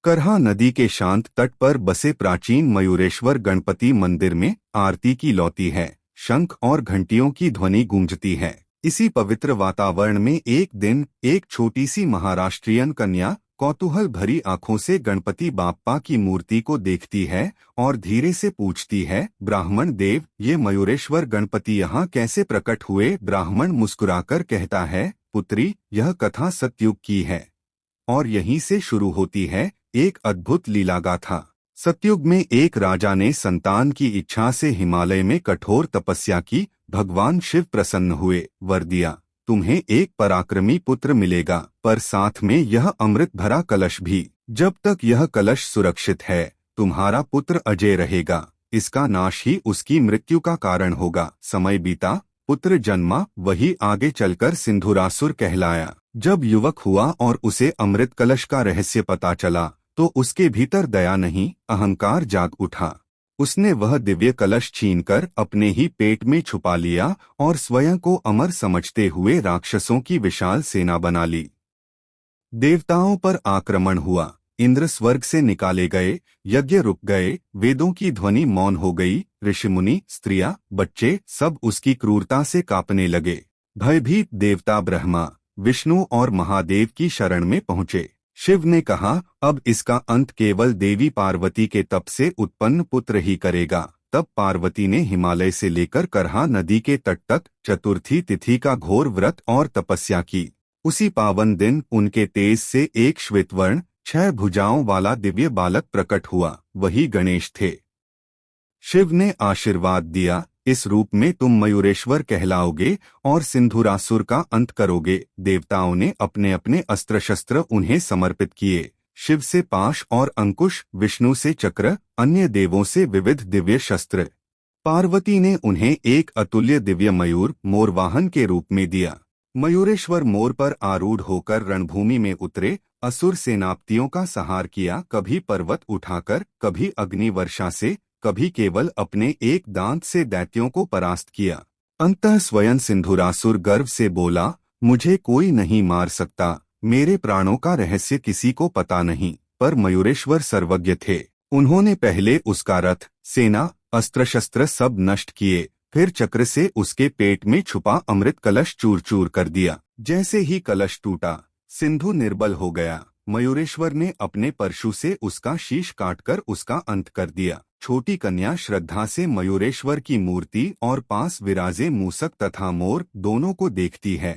करहा नदी के शांत तट पर बसे प्राचीन मयूरेश्वर गणपति मंदिर में आरती की लौती है। शंख और घंटियों की ध्वनि गूंजती है। इसी पवित्र वातावरण में एक दिन एक छोटी सी महाराष्ट्रियन कन्या कौतूहल भरी आंखों से गणपति बाप्पा की मूर्ति को देखती है और धीरे से पूछती है, ब्राह्मण देव, ये मयूरेश्वर गणपति यहाँ कैसे प्रकट हुए? ब्राह्मण मुस्कुराकर कहता है, पुत्री, यह कथा सतयुग की है और यहीं से शुरू होती है एक अद्भुत लीलागाथा। सतयुग में एक राजा ने संतान की इच्छा से हिमालय में कठोर तपस्या की। भगवान शिव प्रसन्न हुए, वर दिया, तुम्हें एक पराक्रमी पुत्र मिलेगा, पर साथ में यह अमृत भरा कलश भी। जब तक यह कलश सुरक्षित है, तुम्हारा पुत्र अजय रहेगा। इसका नाश ही उसकी मृत्यु का कारण होगा। समय बीता, पुत्र जन्मा, वही आगे चलकर सिंधुरासुर कहलाया। जब युवक हुआ और उसे अमृत कलश का रहस्य पता चला, तो उसके भीतर दया नहीं, अहंकार जाग उठा। उसने वह दिव्य कलश छीनकर अपने ही पेट में छुपा लिया और स्वयं को अमर समझते हुए राक्षसों की विशाल सेना बना ली। देवताओं पर आक्रमण हुआ, इंद्र स्वर्ग से निकाले गए, यज्ञ रुक गए, वेदों की ध्वनि मौन हो गई। ऋषिमुनि, स्त्रियां, बच्चे सब उसकी क्रूरता से कांपने लगे। भयभीत देवता ब्रह्मा, विष्णु और महादेव की शरण में पहुंचे। शिव ने कहा, अब इसका अंत केवल देवी पार्वती के तप से उत्पन्न पुत्र ही करेगा। तब पार्वती ने हिमालय से लेकर करहा नदी के तट तक चतुर्थी तिथि का घोर व्रत और तपस्या की। उसी पावन दिन उनके तेज से एक श्वेतवर्ण 6 भुजाओं वाला दिव्य बालक प्रकट हुआ। वही गणेश थे। शिव ने आशीर्वाद दिया, इस रूप में तुम मयूरेश्वर कहलाओगे और सिंधुरासुर का अंत करोगे। देवताओं ने अपने अपने अस्त्र शस्त्र उन्हें समर्पित किए। शिव से पाश और अंकुश, विष्णु से चक्र, अन्य देवों से विविध दिव्य शस्त्र। पार्वती ने उन्हें एक अतुल्य दिव्य मयूर मोरवाहन के रूप में दिया। मयूरेश्वर मोर पर आरूढ़ होकर रणभूमि में उतरे, असुर सेनापतियों का संहार किया। कभी पर्वत उठाकर, कभी अग्नि वर्षा से, कभी केवल अपने एक दांत से दैत्यों को परास्त किया। अंततः स्वयं सिंधुरासुर गर्व से बोला, मुझे कोई नहीं मार सकता। मेरे प्राणों का रहस्य किसी को पता नहीं। पर मयूरेश्वर सर्वज्ञ थे। उन्होंने पहले उसका रथ, सेना, अस्त्र शस्त्र सब नष्ट किए, फिर चक्र से उसके पेट में छुपा अमृत कलश चूर चूर कर दिया। जैसे ही कलश टूटा, सिंधु निर्बल हो गया। मयूरेश्वर ने अपने परशु से उसका शीश काटकर उसका अंत कर दिया। छोटी कन्या श्रद्धा से मयूरेश्वर की मूर्ति और पास विराजे मूसक तथा मोर दोनों को देखती है।